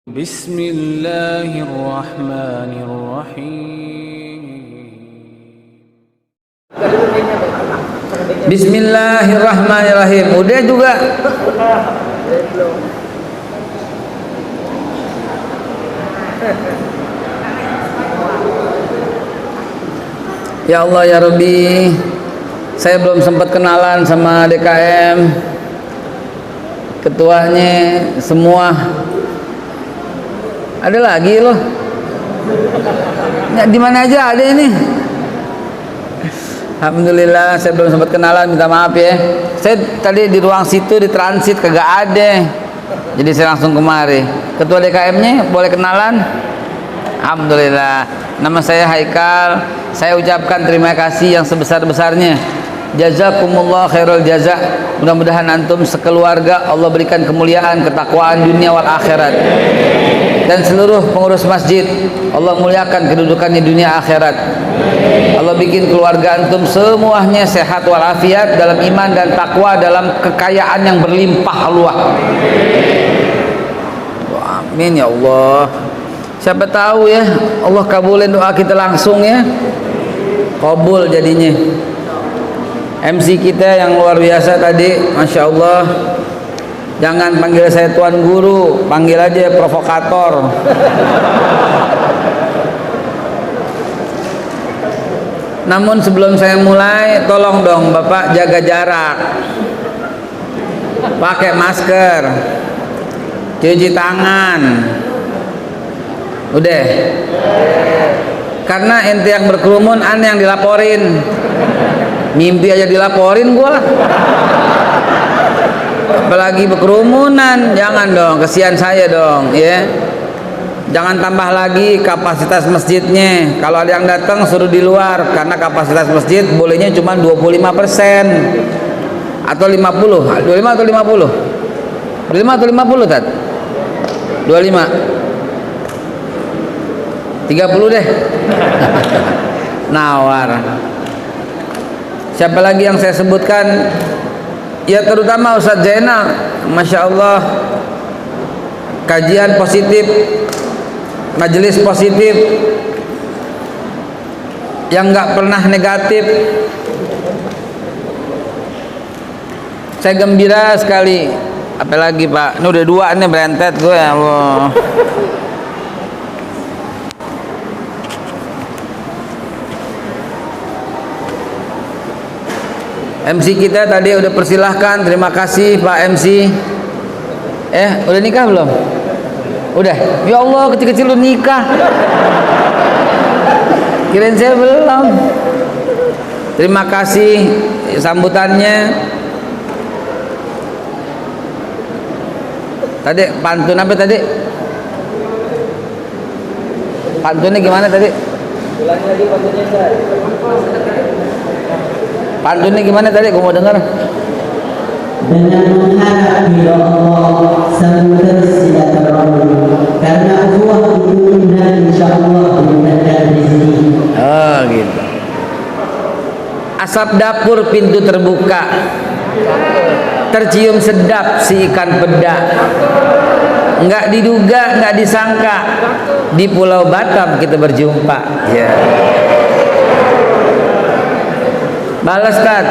Bismillahirrahmanirrahim. Bismillahirrahmanirrahim. Udah juga. Ya Allah ya Rabbi, saya belum sempat kenalan sama DKM, ketuanya semua. Ada lagi loh. Ya, di mana aja ada ini. Alhamdulillah saya belum sempat kenalan, minta maaf ya. Saya tadi di ruang situ di transit kagak ada. Jadi saya langsung kemari. Ketua DKM-nya boleh kenalan? Alhamdulillah. Nama saya Haikal. Saya ucapkan terima kasih yang sebesar-besarnya. Jazakumullah khairul jaza. Mudah-mudahan antum sekeluarga Allah berikan kemuliaan, ketakwaan dunia wal akhirat. Dan seluruh pengurus masjid Allah muliakan kedudukannya dunia akhirat. Allah bikin keluarga antum semuanya sehat walafiat dalam iman dan takwa, dalam kekayaan yang berlimpah luah. Amin ya Allah. Siapa tahu ya Allah kabulin doa kita langsung ya. Kabul jadinya. MC kita yang luar biasa tadi, Masya Allah. Jangan panggil saya Tuan Guru, panggil aja provokator. Namun sebelum saya mulai, tolong dong Bapak jaga jarak, pakai masker, cuci tangan. Udah. Karena ente yang berkerumun, aneh yang dilaporin. Mimpi aja dilaporin gua lah, apalagi berkerumunan. Jangan dong, kesian saya dong ya. Jangan tambah lagi kapasitas masjidnya. Kalau ada yang datang suruh di luar, karena kapasitas masjid bolehnya cuma 25% atau 50. 25 atau 50? 25 atau 50 Tat? 25 30 deh. Nawar. Siapa lagi yang saya sebutkan? Ya terutama Ustadz Zainal, Masya Allah, kajian positif, majelis positif, yang nggak pernah negatif. Saya gembira sekali. Apalagi Pak, ini udah dua nih berentet gue ya Allah. MC kita tadi udah persilahkan, terima kasih Pak MC. Udah nikah belum? Udah. Ya Allah, kecil-kecil lu nikah. Kirain saya belum. Terima kasih sambutannya. Tadi pantun apa tadi? Pantunnya gimana tadi? Ulangi lagi pantunnya, Ustaz. Pantunnya gimana tadi? Gue mau dengar. Dengan mengharap ridha Allah selalu bersilaturahmi, karena ukhuwah itu indah, insyaallah mendatangkan rezeki. Oh gitu. Asap dapur pintu terbuka, tercium sedap si ikan peda. Enggak diduga, enggak disangka, di Pulau Batam kita berjumpa. Ya. Balas Tat.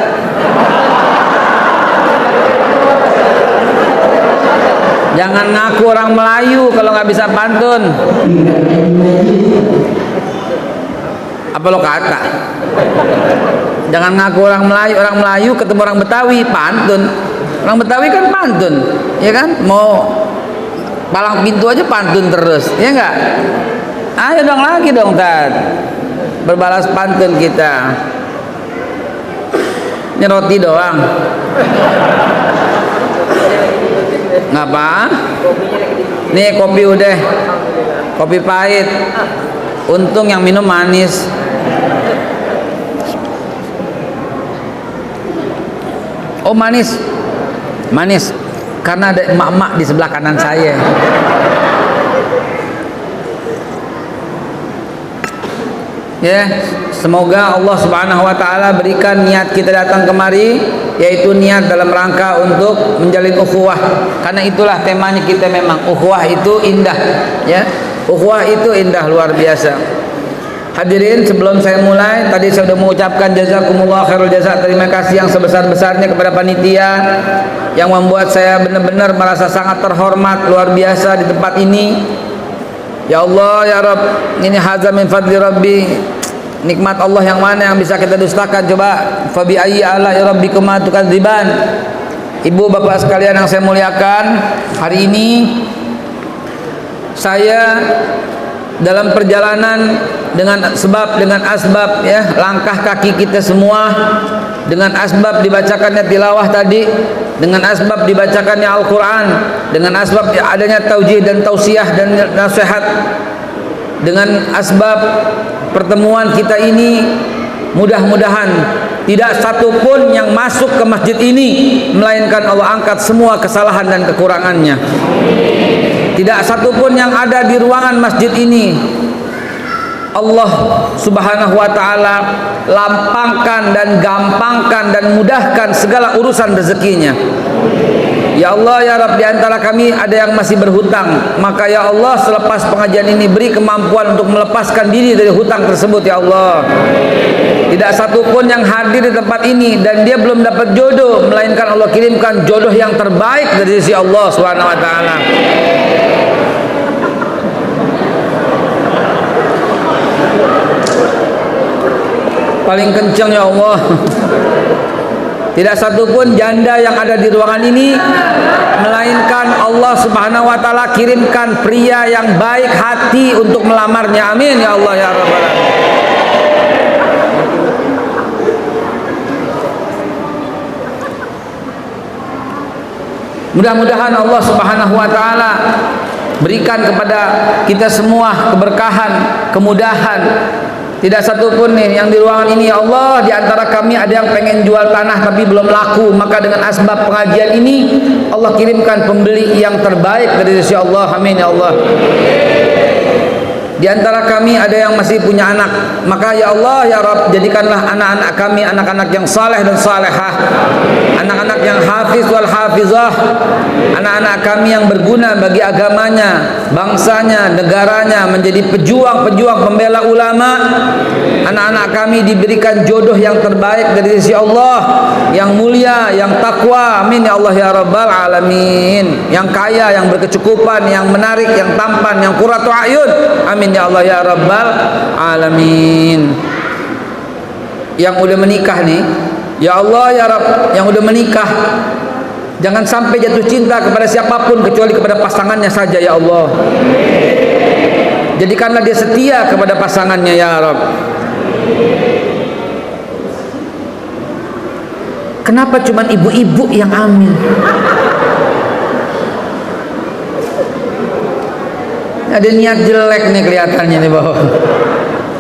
Jangan ngaku orang Melayu kalau nggak bisa pantun. Apa lo kata? Jangan ngaku orang Melayu ketemu orang Betawi pantun. Orang Betawi kan pantun, ya kan? Mau palang pintu aja pantun terus, ya enggak? Ayo dong lagi dong Tat. Berbalas pantun kita. Ini roti doang. Ngapa? Nih kopi udah. Kopi pahit. Untung yang minum manis. Oh manis. Manis. Karena ada emak-emak di sebelah kanan saya. Ya, semoga Allah Subhanahu wa taala berikan niat kita datang kemari yaitu niat dalam rangka untuk menjalin ukhuwah. Karena itulah temanya kita, memang ukhuwah itu indah, ya. Ukhuwah itu indah luar biasa. Hadirin, sebelum saya mulai, tadi saya sudah mengucapkan jazakumullah khairul jaza, terima kasih yang sebesar-besarnya kepada panitia yang membuat saya benar-benar merasa sangat terhormat luar biasa di tempat ini. Ya Allah, ya Rabb, ini hadza min fadli Rabbi. Nikmat Allah yang mana yang bisa kita dustakan? Coba, fa bi ayyi ala'i rabbikuma tukadziban. Ibu bapak sekalian yang saya muliakan, hari ini saya dalam perjalanan dengan asbab, ya, langkah kaki kita semua, dengan asbab dibacakannya tilawah tadi, dengan asbab dibacakannya Al-Quran, dengan asbab adanya taujih dan tausiah dan nasihat, dengan asbab pertemuan kita ini, mudah-mudahan tidak satu pun yang masuk ke masjid ini melainkan Allah angkat semua kesalahan dan kekurangannya. Tidak satu pun yang ada di ruangan masjid ini Allah Subhanahu wa ta'ala lampangkan dan gampangkan dan mudahkan segala urusan rezekinya. Ya Allah, ya Rabb, di antara kami ada yang masih berhutang, maka ya Allah, selepas pengajian ini beri kemampuan untuk melepaskan diri dari hutang tersebut, ya Allah. Tidak satu pun yang hadir di tempat ini dan dia belum dapat jodoh, melainkan Allah kirimkan jodoh yang terbaik dari sisi Allah Subhanahu wa ta'ala. Paling kencang, ya Allah. Tidak satu pun janda yang ada di ruangan ini melainkan Allah Subhanahu wa ta'ala kirimkan pria yang baik hati untuk melamarnya. Amin ya Allah ya Rabbal alamin. Mudah-mudahan Allah Subhanahu wa ta'ala berikan kepada kita semua keberkahan, kemudahan. Tidak satu pun nih yang di ruangan ini, ya Allah, di antara kami ada yang pengen jual tanah tapi belum laku, maka dengan asbab pengajian ini Allah kirimkan pembeli yang terbaik dari sisi Allah. Amin ya Allah. Di antara kami ada yang masih punya anak, maka ya Allah, ya Rabb, jadikanlah anak-anak kami anak-anak yang saleh dan salehah, anak-anak yang hafiz wal hafizah, anak-anak kami yang berguna bagi agamanya, bangsanya, negaranya, menjadi pejuang-pejuang pembela ulama. Anak-anak kami diberikan jodoh yang terbaik dari sisi Allah, yang mulia, yang takwa. Amin ya Allah ya Rabbal alamin. Yang kaya, yang berkecukupan, yang menarik, yang tampan, yang qurratu ayun. Amin ya Allah ya Rabbal alamin. Yang udah menikah nih, ya Allah ya Rabb, yang udah menikah jangan sampai jatuh cinta kepada siapapun kecuali kepada pasangannya saja, ya Allah. Jadikanlah dia setia kepada pasangannya, ya Rabb. Kenapa cuma ibu-ibu yang amin? Ada niat jelek nih kelihatannya nih bawah.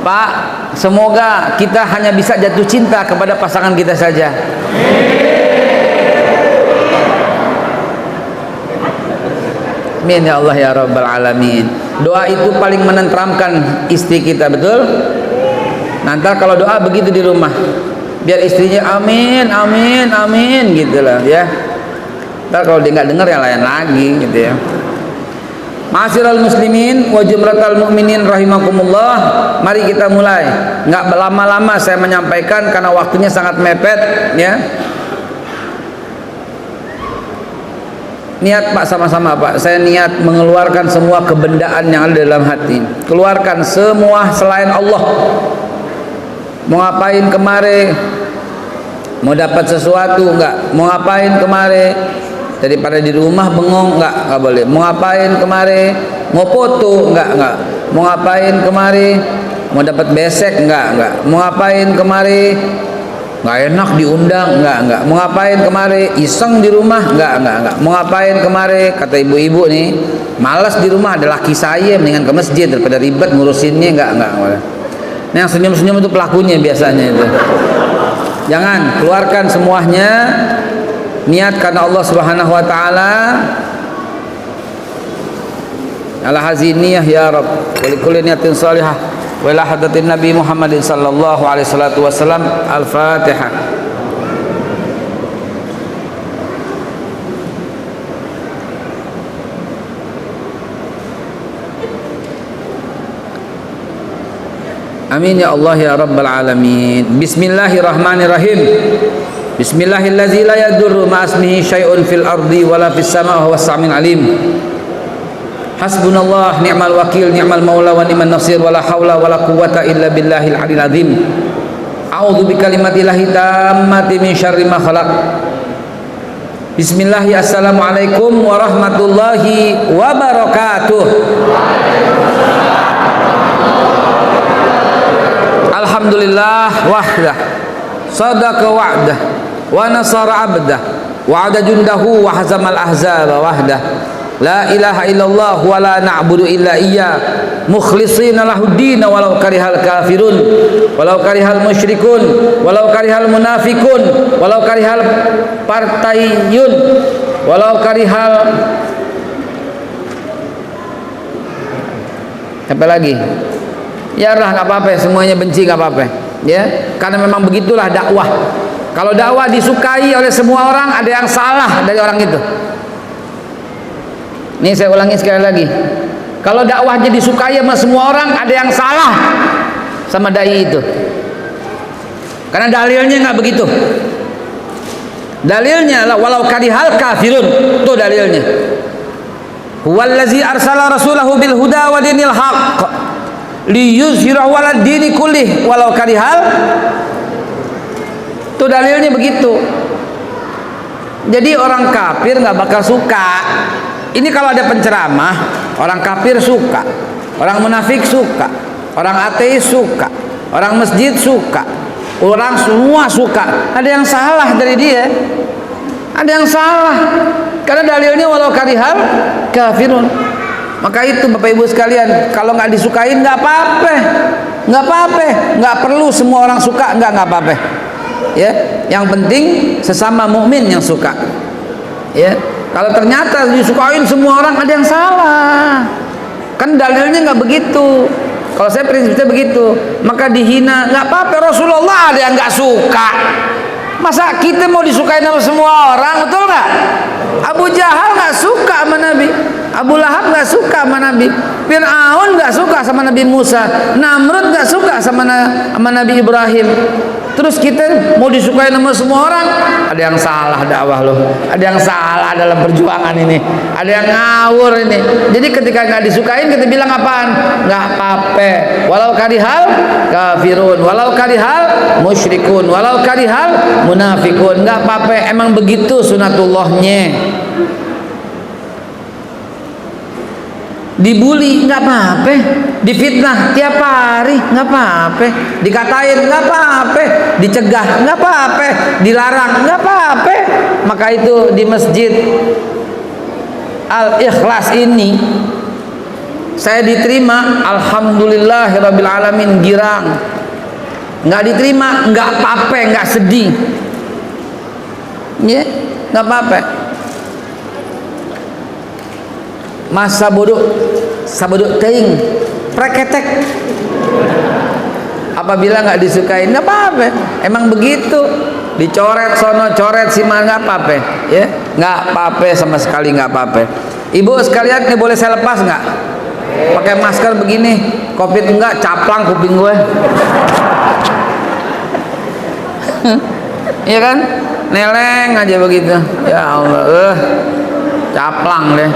Pak, semoga kita hanya bisa jatuh cinta kepada pasangan kita saja. Amin ya Allah ya Rabbal alamin. Doa itu paling menenteramkan istri kita, betul? Nanti kalau doa begitu di rumah, biar istrinya amin amin amin gitulah ya. Ntar kalau dia nggak dengar yang lain lagi gitu ya. Ma'asyiral muslimin wa jumratal mu'minin rahimakumullah. Mari kita mulai. Nggak lama-lama saya menyampaikan karena waktunya sangat mepet ya. Niat Pak, sama-sama Pak. Saya niat mengeluarkan semua kebendaan yang ada dalam hati. Keluarkan semua selain Allah. Mau ngapain kemari? Mau dapat sesuatu enggak? Mau ngapain kemari? Daripada di rumah bengong, enggak boleh. Mau ngapain kemari? Mau foto, enggak. Mau ngapain kemari? Mau dapat besek, enggak. Mau ngapain kemari? Enggak enak diundang, enggak. Mau ngapain kemari? Iseng di rumah, enggak. Mau ngapain kemari? Kata ibu-ibu nih, malas di rumah, ada laki saya, mendingan ke masjid daripada ribet ngurusinnya, enggak. Nah, yang senyum-senyum itu pelakunya biasanya itu. Jangan, keluarkan semuanya. Niat karena Allah Subhanahu wa taala. Ala haziniyah ya Rabb, wa likulli niyatin salihah wa ila hadratin Nabi Muhammadin sallallahu alaihi wasallam. Al-Fatihah. Amin ya Allah ya rabbal alamin. Bismillahirrahmanirrahim. Bismillahirladzi la yadurru ma ismihi syai'un fil ardi wala fis samaa'i wa huwas samiul alim. Hasbunallah ni'mal wakil ni'mal maula wa ni'man nasir wala haula wala quwwata illa billahil aliyil azim. A'udzu bikalimatillahi tammati min syarri ma khalaq. Bismillahi assalamualaikum warahmatullahi wabarakatuh. Alhamdulillah wahdah sadaqa wa'dah wa nasara 'abdah wa'ada jundahu wa hazamal ahzaba wahdah. La ilaha illallah wa la na'budu illa iyyah mukhlishina lahuddin walau karihal kafirun walau karihal musyrikun walau karihal munafikun walau karihal partayun walau karihal apa lagi ya lah, nggak apa-apa, semuanya benci nggak apa-apa ya, karena memang begitulah dakwah. Kalau dakwah disukai oleh semua orang, ada yang salah dari orang itu. Ini saya ulangi sekali lagi, kalau dakwahnya disukai sama semua orang, ada yang salah sama dai itu, karena dalilnya nggak begitu. Dalilnya lah walau karihal kafirun, itu dalilnya. Huwallazi arsala rasulahu bil huda wa dinil haqq liyuzhirahu 'alad dini kullih walau karihal. Itu dalilnya begitu. Jadi orang kafir nggak bakal suka. Ini kalau ada penceramah, orang kafir suka, orang munafik suka, orang ateis suka, orang masjid suka, orang semua suka. Ada yang salah dari dia, ada yang salah, karena dalilnya walau karihal kafirun. Maka itu Bapak Ibu sekalian, kalau nggak disukain nggak apa-apa, nggak apa-apa, nggak perlu semua orang suka, nggak apa-apa. Ya, yang penting sesama mukmin yang suka. Ya, kalau ternyata disukain semua orang, ada yang salah. Kan dalilnya nggak begitu. Kalau saya prinsipnya begitu, maka dihina nggak apa-apa. Rasulullah ada yang nggak suka. Masa kita mau disukain sama semua orang, betul nggak? Abu Jahal nggak suka sama Nabi, Abu Lahab nggak suka sama Nabi, Fir'aun nggak suka sama Nabi Musa, Namrud nggak suka sama Nabi Ibrahim. Terus kita mau disukai sama semua orang, ada yang salah dakwah loh, ada yang salah dalam perjuangan ini, ada yang ngawur ini. Jadi ketika nggak disukain, kita bilang apaan? Nggak apa-apa. Walau karihal kafirun, walau karihal musyrikun, walau karihal munafikun, nggak apa-apa. Emang begitu sunatullahnya. Dibully nggak apa-apa, difitnah tiap hari nggak apa-apa, dikatain nggak apa-apa, dicegah nggak apa-apa, dilarang nggak apa-apa. Maka itu di masjid Al-Ikhlas ini saya diterima, alhamdulillahirabbil alamin, girang. Nggak diterima nggak apa-apa, nggak sedih, ya nggak apa-apa. Masa bodoh sabodok teing preketek, apabila nggak disukai nggak apa-apa, emang begitu. Dicoret sono coret sini nggak apa-apa, ya nggak apa-apa sama sekali, nggak apa-apa. Ibu sekalian, ini boleh saya lepas nggak? Pakai masker begini, covid enggak, caplang kuping gue. Iya kan, neleng aja begitu. Ya Allah, caplang deh.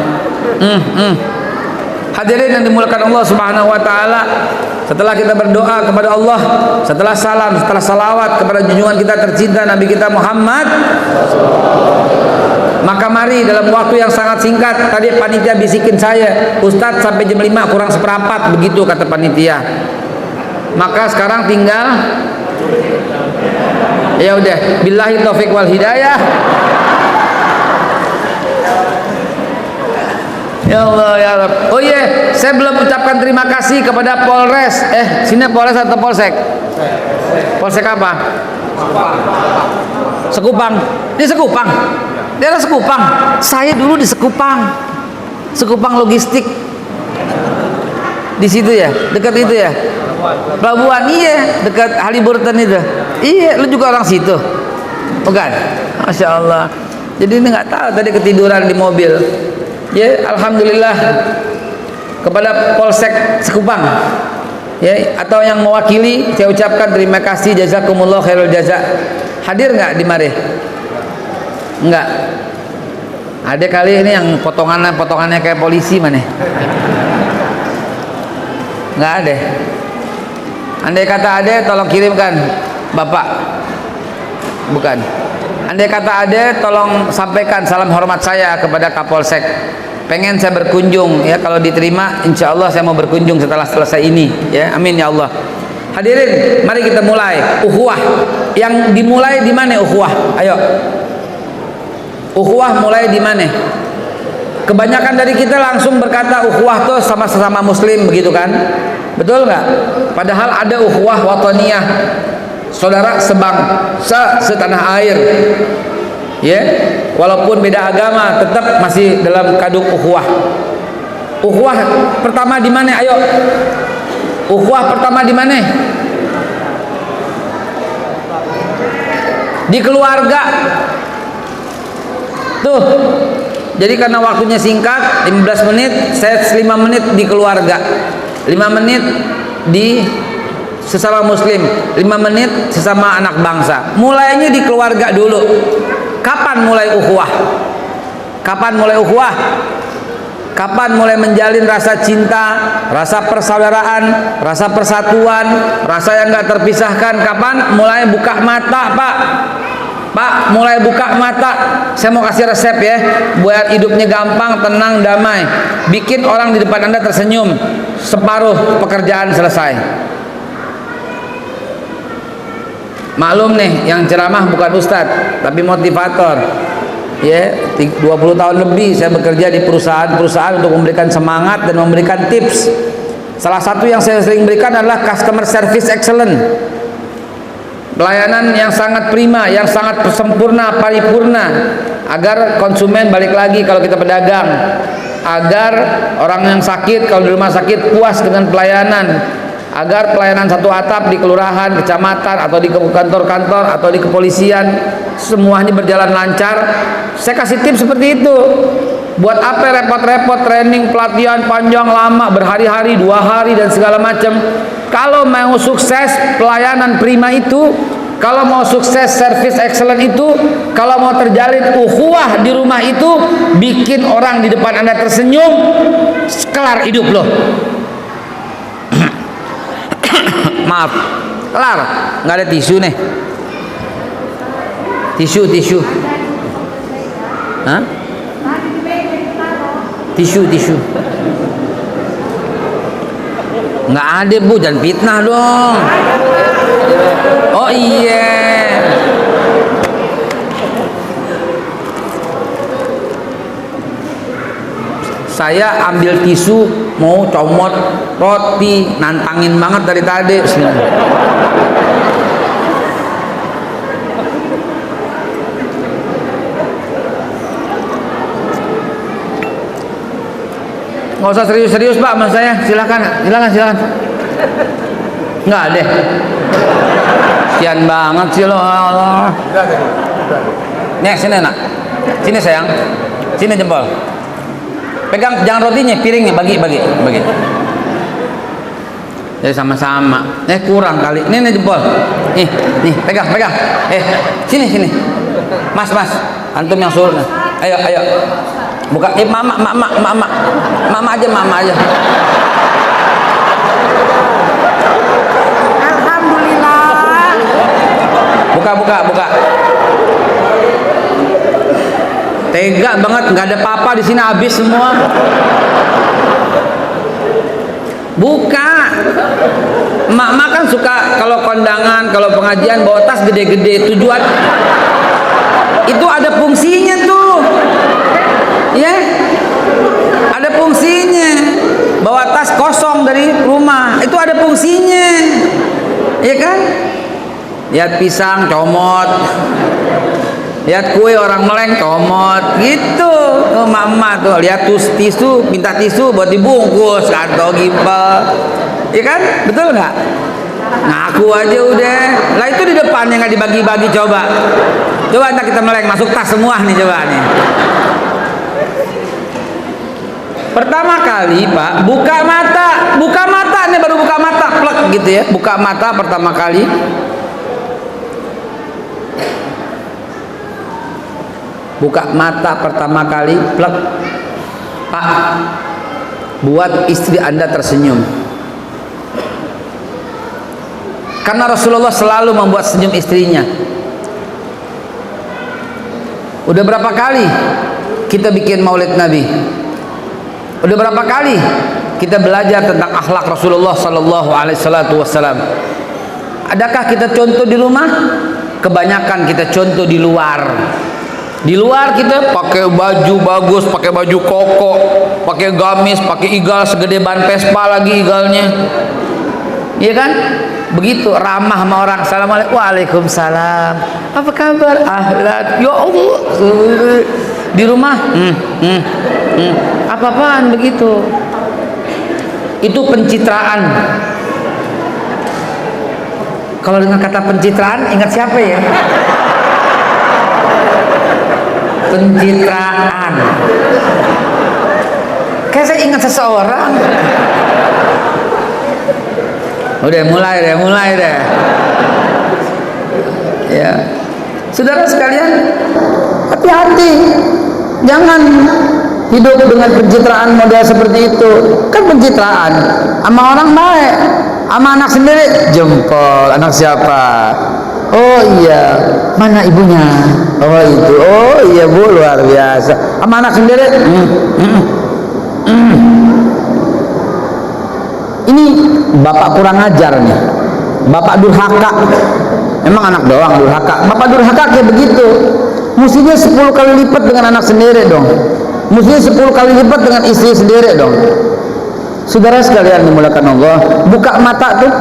Hadirin yang dimuliakan Allah Subhanahu wa taala, setelah kita berdoa kepada Allah, setelah salam, setelah salawat kepada junjungan kita tercinta Nabi kita Muhammad, maka mari dalam waktu yang sangat singkat, tadi panitia bisikin saya, Ustadz sampai jam 5 kurang seperempat, begitu kata panitia. Maka sekarang tinggal, ya udah, billahi taufik wal hidayah. Ya Allah ya Rabb. Oh iya, saya belum ucapkan terima kasih kepada Polres. Sini Polres atau Polsek? Polsek apa? Sekupang. Di Sekupang. Daerah Sekupang. Saya dulu di Sekupang. Sekupang logistik. Di situ ya, dekat itu ya. Pelabuhan, iya, dekat Haliburton itu. Iya, lu juga orang situ. Bukan? Masya Allah. Jadi ini nggak tahu, tadi ketiduran di mobil. Ya, alhamdulillah kepada Polsek Sekupang. Ya, atau yang mewakili, saya ucapkan terima kasih, jazakumullah khairul jaza. Hadir nggak di mari? Enggak. Ada kali ini yang potongannya kayak polisi mana? Nggak ada. Andai kata ada, tolong kirimkan Bapak. Bukan. Andai kata ada, tolong sampaikan salam hormat saya kepada Kapolsek. Pengen saya berkunjung, ya kalau diterima, insya Allah saya mau berkunjung setelah selesai ini, ya amin ya Allah. Hadirin, mari kita mulai ukhuwah. Yang dimulai di mana ukhuwah? Ayo. Ukhuwah mulai di mana? Kebanyakan dari kita langsung berkata ukhuwah tuh sama sesama muslim, begitu kan? Betul nggak? Padahal ada ukhuwah wataniyah, saudara sebangsa setanah air. Ya, walaupun beda agama tetap masih dalam kadung ukhuwah. Ukhuwah pertama di mana? Ayo. Ukhuwah pertama di mana? Di keluarga. Tuh. Jadi karena waktunya singkat, 15 menit, saya 5 menit di keluarga. 5 menit di sesama muslim, 5 menit sesama anak bangsa. Mulainya di keluarga dulu. Kapan mulai ukhuwah? Kapan mulai ukhuwah? Kapan mulai menjalin rasa cinta, rasa persaudaraan, rasa persatuan, rasa yang gak terpisahkan? Kapan mulai buka mata, Pak? Pak, mulai buka mata. Saya mau kasih resep ya, buat hidupnya gampang, tenang, damai. Bikin orang di depan Anda tersenyum. Separuh pekerjaan selesai. Maklum nih, yang ceramah bukan ustadz, tapi motivator. Ya, 20 tahun lebih saya bekerja di perusahaan-perusahaan untuk memberikan semangat dan memberikan tips. Salah satu yang saya sering berikan adalah customer service excellent. Pelayanan yang sangat prima, yang sangat sempurna, paripurna, agar konsumen balik lagi kalau kita pedagang, agar orang yang sakit kalau di rumah sakit puas dengan pelayanan, agar pelayanan satu atap di kelurahan, kecamatan, atau di kantor-kantor, atau di kepolisian, semuanya berjalan lancar. Saya kasih tips seperti itu. Buat apa repot-repot training, pelatihan panjang lama, berhari-hari, 2 hari dan segala macam. Kalau mau sukses pelayanan prima itu, kalau mau sukses service excellent itu, kalau mau terjalin ukhuwah di rumah itu, bikin orang di depan Anda tersenyum, kelar hidup loh. Maaf, kelar. Nggak ada tisu nih. Tisu. Hah? Tisu. Nggak ada, Bu, jangan fitnah dong. Oh iya. Saya ambil tisu mau comot roti, nantangin banget dari tadi. Nggak usah serius-serius, Pak, sama saya. Silakan. Nggak ada. Sian banget sih lo. Nih, sini nak. Sini sayang. Sini jempol. Pegang, jangan rotinya, piringnya bagi. Jadi sama-sama. Kurang kali. Ini jempol. Nih, pegang. Sini. Mas. Antum yang suruh. Ayo. Buka. Mama aja. Alhamdulillah. Buka. Tega banget, nggak ada papa di sini, habis semua. Buka. Emak kan suka kalau kondangan, kalau pengajian bawa tas gede-gede. Tujuan itu ada fungsinya tuh. Ya, ada fungsinya. Bawa tas kosong dari rumah, itu ada fungsinya, ya kan? Lihat pisang comot, lihat kue orang Meleng comot, gitu. Tuh mama tuh lihat tisu, minta tisu buat dibungkus, kantong gimbal, ya kan? Betul nggak? Ngaku aja udah. Lah itu di depannya nggak dibagi-bagi, coba entar kita Meleng masuk tas semua nih, coba nih. Pertama kali, Pak, buka mata nih, baru buka mata, plek. plak gitu ya, buka mata pertama kali. Buka mata pertama kali, plak. Pak, buat istri Anda tersenyum. Karena Rasulullah selalu membuat senyum istrinya. Udah berapa kali kita bikin maulid Nabi? Udah berapa kali kita belajar tentang akhlak Rasulullah sallallahu alaihi wasallam? Adakah kita contoh di rumah? Kebanyakan kita contoh di luar. Di luar kita pakai baju bagus, pakai baju koko, pakai gamis, pakai igal segede ban Vespa lagi igalnya. Iya kan? Begitu ramah sama orang. Assalamualaikum, waalaikumsalam. Apa kabar? Ahlan. Ya Allah. Di rumah, apa-apaan begitu. Itu pencitraan. Kalau dengan kata pencitraan, ingat siapa ya? Pencitraan. Kayak saya ingat seseorang. Udah mulai deh. Ya. Saudara sekalian, hati-hati. Jangan hidup dengan pencitraan model seperti itu. Kan pencitraan sama orang baik, sama anak sendiri jempol. Anak siapa? Oh iya, mana ibunya? Oh itu. Oh iya Bu, luar biasa. Sama anak sendiri Ini bapak kurang ajar nih, bapak durhaka. Emang anak doang durhaka? Bapak durhaka kayak begitu. Mestinya 10 kali lipat dengan anak sendiri dong. Mestinya 10 kali lipat dengan istri sendiri dong. Saudara sekalian dimuliakan Allah, buka mata tuh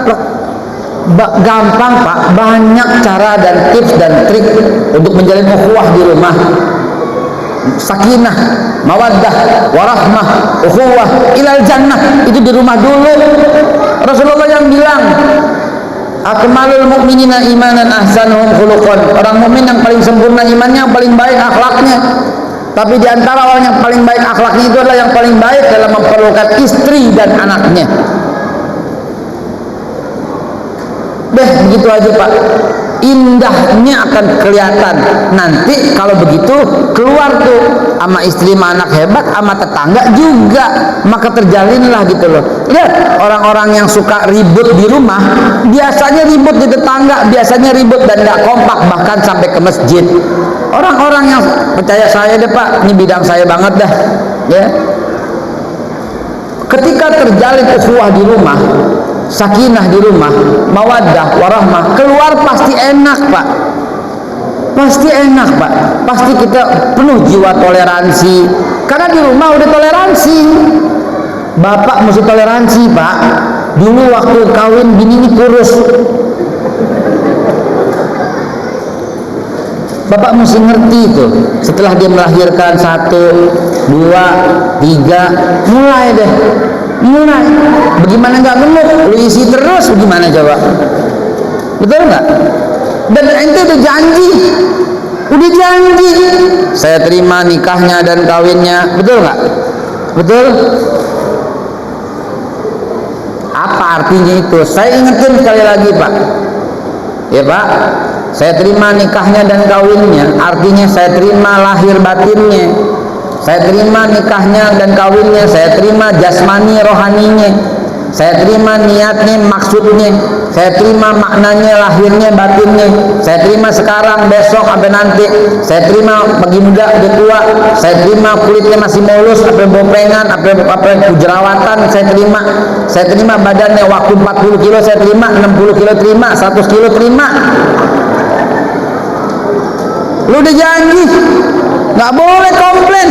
gampang Pak. Banyak cara dan tips dan trik untuk menjalin ukhuwah di rumah. Sakinah, mawaddah, warahmah, ukhuwah, ilal jannah. Itu di rumah dulu. Rasulullah yang bilang, akmalul mu'minina imanan ahsanuhum khuluqan. Orang mukmin yang paling sempurna imannya, yang paling baik akhlaknya. Tapi di antara orang yang paling baik akhlaknya itu adalah yang paling baik dalam memperlakukan istri dan anaknya. Begitu aja Pak. Indahnya akan kelihatan nanti kalau begitu keluar tuh sama istri sama anak hebat, sama tetangga juga, maka terjalinlah gitu loh. Lihat orang-orang yang suka ribut di rumah, biasanya ribut di tetangga, biasanya ribut dan gak kompak bahkan sampai ke masjid. Orang-orang yang percaya saya deh Pak, ini bidang saya banget dah, ya. Ketika terjalin ukhuwah di rumah, sakinah di rumah, mawaddah, warahmah, keluar pasti enak Pak. Pasti enak Pak. Pasti kita penuh jiwa toleransi. Karena di rumah udah toleransi. Bapak mesti toleransi Pak. Dulu waktu kawin bini ini kurus. Bapak mesti ngerti itu. Setelah dia melahirkan 1, 2, 3, mulai deh. Mulai. Bagaimana nggak gemuk? Lu isi terus bagaimana coba? Betul nggak? Dan ente udah janji. Udah janji. Saya terima nikahnya dan kawinnya. Betul nggak? Betul? Apa artinya itu? Saya ingetin sekali lagi Pak. Ya Pak. Saya terima nikahnya dan kawinnya. Artinya saya terima lahir batinnya. Saya terima nikahnya dan kawinnya, saya terima jasmani rohaninya, saya terima niatnya, maksudnya, saya terima maknanya, lahirnya, batinnya, saya terima sekarang, besok, sampai nanti, saya terima pagi muda, dia tua, saya terima kulitnya masih mulus, apa bopengan, apa jerawatan, saya terima badannya waktu 40 kilo saya terima, 60 kilo terima, 100 kilo terima. Lu udah janji, nggak boleh komplain.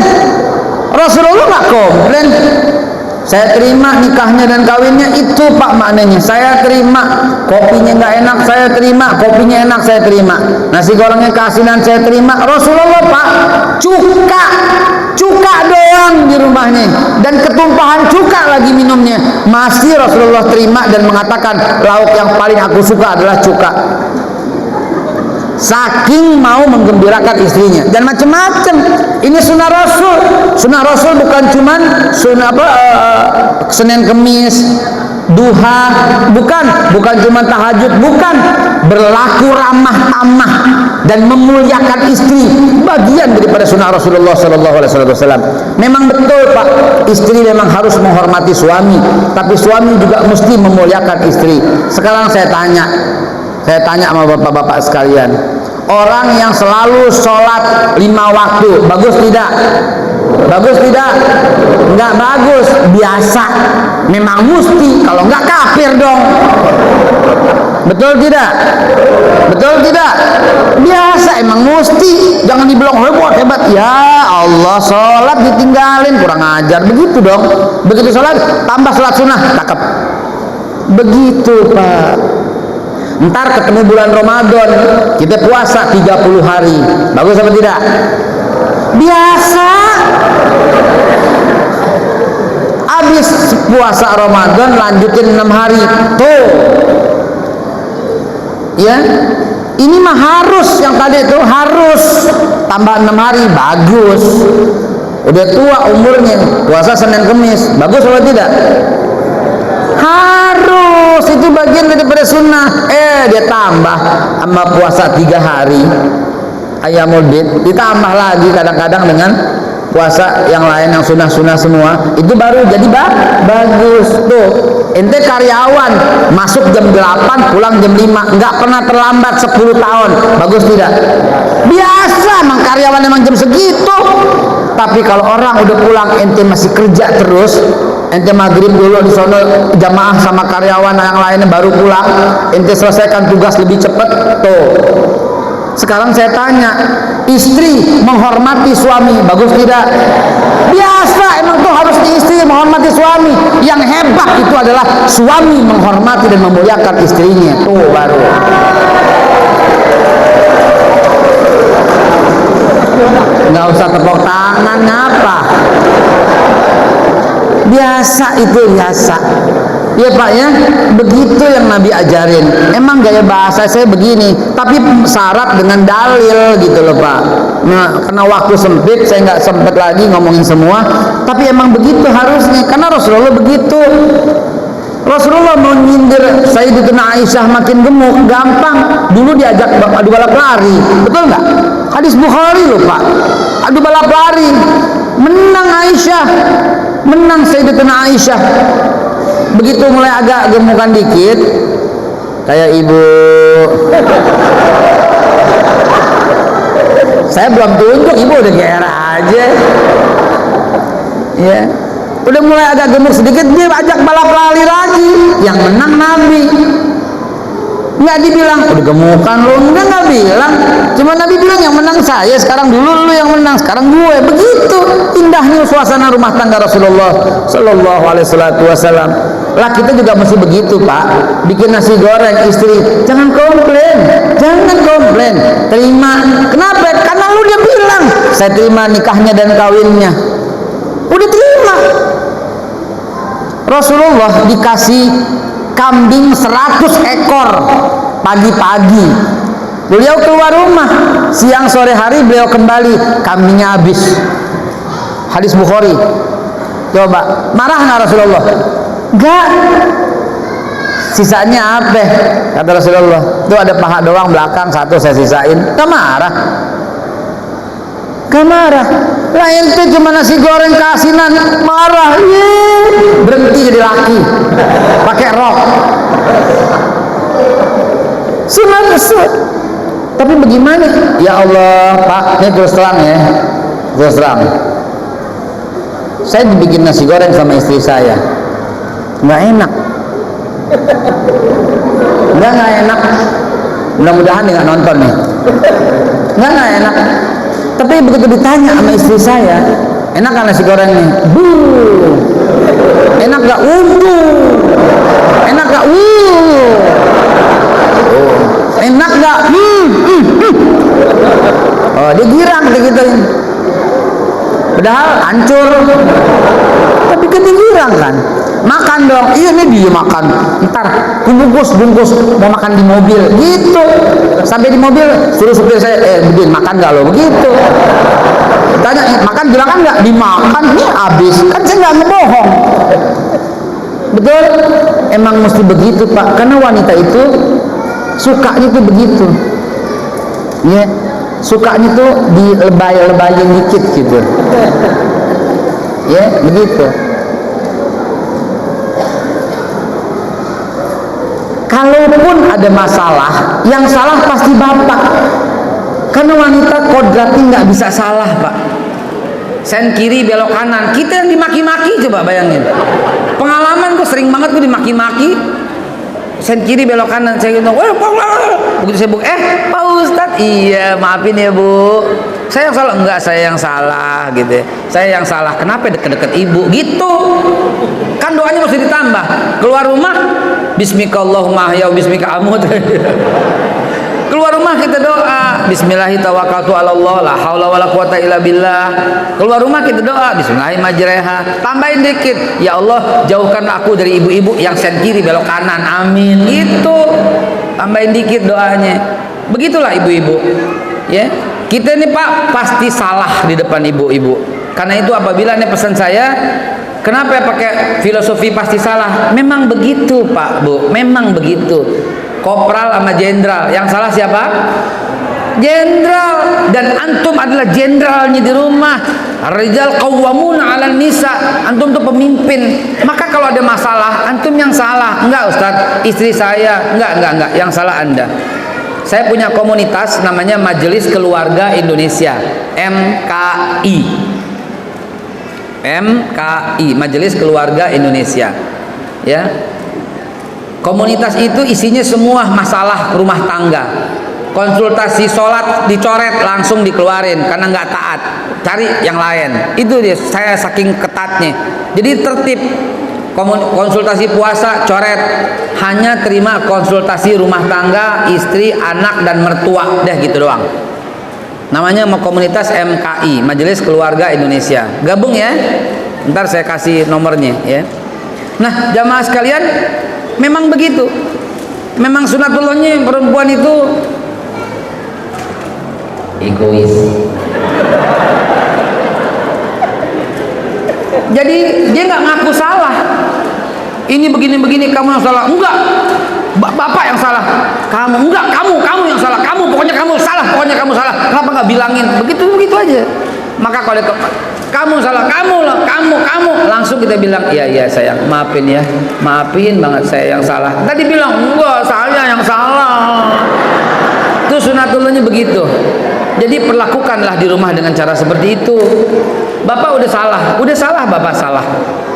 Rasulullah nggak komplain. Saya terima nikahnya dan kawinnya, itu Pak maknanya. Saya terima kopinya nggak enak, saya terima kopinya enak, saya terima nasi gorengnya keasinan, saya terima. Rasulullah Pak cuka doang di rumahnya dan ketumpahan cuka lagi minumnya, masih Rasulullah terima dan mengatakan lauk yang paling aku suka adalah cuka. Saking mau menggembirakan istrinya dan macam-macam. Ini sunnah Rasul. Sunnah Rasul bukan cuman sunnah Senin Kemis duha, bukan cuma tahajud, bukan, berlaku ramah tamah dan memuliakan istri, bagian daripada sunnah Rasulullah sallallahu alaihi wasallam. Memang betul Pak, istri memang harus menghormati suami, tapi suami juga mesti memuliakan istri. Sekarang saya tanya sama bapak-bapak sekalian, orang yang selalu sholat 5 waktu, bagus tidak? Bagus tidak? Enggak bagus, biasa. Memang mesti, kalau enggak kafir dong. Betul tidak? Betul tidak? Biasa, emang mesti. Jangan dibilang hebat. Ya Allah, sholat ditinggalin, kurang ajar. Begitu dong. Begitu sholat, tambah sholat sunnah, cakep. Begitu Pak. Ntar ketemu bulan Ramadan, kita puasa 30 hari. Bagus apa tidak? Biasa. Habis puasa Ramadan lanjutin 6 hari. Tuh. Ya. Ini mah harus, yang tadi itu harus tambah 6 hari, bagus. Udah tua umurnya, puasa Senin Kemis, bagus atau tidak? Harus, itu bagian daripada sunnah. Dia tambah sama puasa 3 hari Ayyamul Bid, ditambah lagi kadang-kadang dengan puasa yang lain yang sunnah-sunnah semua, itu baru jadi bagus. Tuh, ente karyawan masuk jam 8 pulang jam 5, nggak pernah terlambat 10 tahun, bagus tidak? Biasa, emang karyawan emang jam segitu. Tapi kalau orang udah pulang, ente masih kerja terus, ente maghrib dulu di sono jamaah sama karyawan yang lainnya baru pulang, ente selesaikan tugas lebih cepat. Tuh, sekarang saya tanya, istri menghormati suami, bagus tidak? Biasa, emang tuh harus istri menghormati suami. Yang hebat itu adalah suami menghormati dan memuliakan istrinya. Tuh baru. Nggak usah tepuk tangan, ngapa? Biasa itu, biasa. Ya Pak ya, begitu yang Nabi ajarin. Emang gaya bahasa saya begini, tapi syarat dengan dalil gitu loh Pak. Nah, karena waktu sempit, saya nggak sempet lagi ngomongin semua. Tapi emang begitu harusnya, karena Rasulullah begitu. Rasulullah mau nyindir Sayyidatuna Aisyah makin gemuk, gampang. Dulu diajak adu balap lari, betul nggak? Hadis Bukhari loh Pak. Adu balap lari, menang Aisyah, menang Sayyidatuna Aisyah. Begitu mulai agak gemukan dikit, kayak ibu, saya belum tunjuk, ibu udah GR aja, ya. Udah mulai agak gemuk sedikit, dia ajak balap lari lagi, yang menang Nabi. Nggak dibilang udah gemukan lo, nggak bilang, cuma Nabi bilang yang menang saya, sekarang dulu lu yang menang, sekarang gue. Begitu indahnya suasana rumah tangga Rasulullah Sallallahu Alaihi Wasallam. Lah kita juga mesti begitu Pak, bikin nasi goreng, istri jangan komplain, terima. Kenapa? Karena lu dia bilang saya terima nikahnya dan kawinnya, udah terima. Rasulullah dikasih kambing 100 ekor pagi-pagi, beliau keluar rumah, siang sore hari beliau kembali, kambingnya habis. Hadis Bukhari. Coba marah nggak Rasulullah? Enggak. Sisanya apa? Kata Rasulullah, itu ada paha doang belakang, satu saya sisain. Gak marah. Gak marah. Lah ente cuma nasi goreng keasinan, marah. Berhenti jadi laki, pakai rok. Sunnah. Tapi bagaimana? Ya Allah Pak, ini terus terang ya, terus terang. Saya dibikin nasi goreng sama istri saya, nggak enak. Nggak enak. Mudah-mudahan dia nggak nonton nih. Nggak enak. Tapi begitu ditanya sama istri saya, enak kan nasi gorengnya? Enak nggak? Enak nggak? Enak nggak? Oh, dia girang digituin. Padahal hancur. Tapi kan dia girang kan? Makan dong. Iya nih dia makan. Ntar bungkus mau makan di mobil gitu. Sampai di mobil suruh supir saya, Budin makan nggak lo? Begitu. Tanya makan, bilang kan nggak dimakan, ini habis. Kan saya nggak ngebohong. Betul? Emang mesti begitu Pak, karena wanita itu sukanya tuh begitu ya, sukanya tuh dilebay-lebayin dikit gitu ya, begitu. Kalaupun ada masalah, yang salah pasti bapak, karena wanita kodratnya nggak bisa salah Pak. Sen kiri belok kanan, kita yang dimaki-maki, coba bayangin. Pengalaman gue sering banget gue dimaki-maki, sen kiri belok kanan, saya gitu, begitu saya Pak Ustadz, iya maafin ya Bu, saya yang salah. Enggak, saya yang salah gitu ya. Saya yang salah, kenapa deket-deket ibu gitu kan, doanya mesti ditambah. Keluar rumah bismikallahumma ya bismika amut. Keluar rumah kita doa bismillahi tawakkaltu ala Allah la haula wala quwata illa billah. Keluar rumah kita doa bismillahi majreha, tambahin dikit, ya Allah jauhkan aku dari ibu-ibu yang sen kiri belok kanan, amin gitu, tambahin dikit doanya. Begitulah ibu-ibu ya. Kita ini Pak pasti salah di depan ibu-ibu. Karena itu apabila ini pesan saya, kenapa pakai filosofi pasti salah, memang begitu Pak Bu, memang begitu. Kopral sama jenderal, yang salah siapa? Jenderal. Dan antum adalah jenderalnya di rumah. Rijal qawwamuna 'alan nisa, antum tuh pemimpin. Maka kalau ada masalah, antum yang salah. Enggak Ustadz, istri saya. Enggak, yang salah Anda. Saya punya komunitas namanya Majelis Keluarga Indonesia, MKI. MKI, Majelis Keluarga Indonesia. Ya. Komunitas itu isinya semua masalah rumah tangga. Konsultasi sholat dicoret, langsung dikeluarin karena nggak taat, cari yang lain. Itu dia, saya saking ketatnya. Jadi tertib. Konsultasi puasa coret, hanya terima konsultasi rumah tangga, istri, anak dan mertua, dah gitu doang. Namanya komunitas MKI, Majelis Keluarga Indonesia. Gabung ya, ntar saya kasih nomornya ya. Nah jamaah sekalian, memang begitu. Memang sunatullahnya perempuan itu egois. Jadi dia nggak ngaku salah. Ini begini-begini, kamu yang salah. Enggak, bapak yang salah. Kamu enggak, kamu yang salah. Pokoknya kamu salah. Kenapa nggak bilangin? Begitu aja. Maka kalau kamu salah, kamu langsung kita bilang, iya sayang, maafin ya, maafin banget saya yang salah. Tadi bilang enggak, saya yang salah. Itu sunatullahnya begitu. Jadi perlakukanlah di rumah dengan cara seperti itu. Bapak udah salah bapak salah.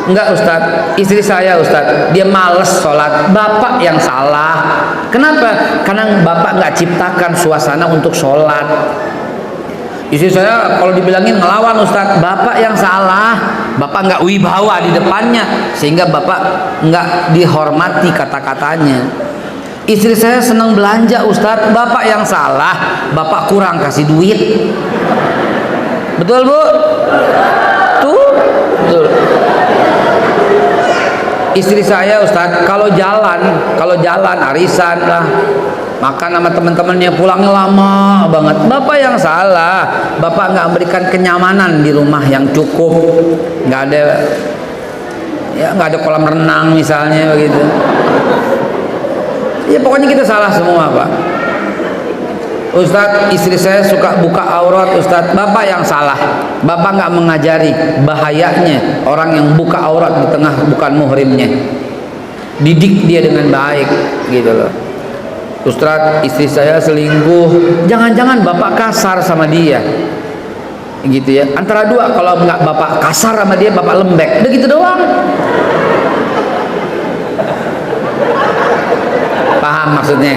Enggak Ustadz, istri saya Ustadz, dia males sholat, bapak yang salah. Kenapa? Karena bapak nggak ciptakan suasana untuk sholat. Istri saya kalau dibilangin ngelawan Ustadz, bapak yang salah. Bapak nggak wibawa di depannya, sehingga bapak nggak dihormati kata-katanya. Istri saya senang belanja Ustadz, bapak yang salah, bapak kurang kasih duit. Betul Bu? Tuh, betul. Istri saya Ustadz kalau jalan arisan lah, makan sama teman-temannya, pulangnya lama banget. Bapak yang salah, bapak nggak memberikan kenyamanan di rumah yang cukup, nggak ada kolam renang misalnya begitu. Ya pokoknya kita salah semua Pak. Ustadz, istri saya suka buka aurat Ustadz, bapak yang salah. Bapak nggak mengajari bahayanya orang yang buka aurat di tengah bukan muhrimnya. Didik dia dengan baik gitu loh. Ustadz, istri saya selingkuh, jangan-jangan bapak kasar sama dia gitu ya. Antara dua, kalau nggak bapak kasar sama dia, bapak lembek, udah gitu doang. Paham maksudnya?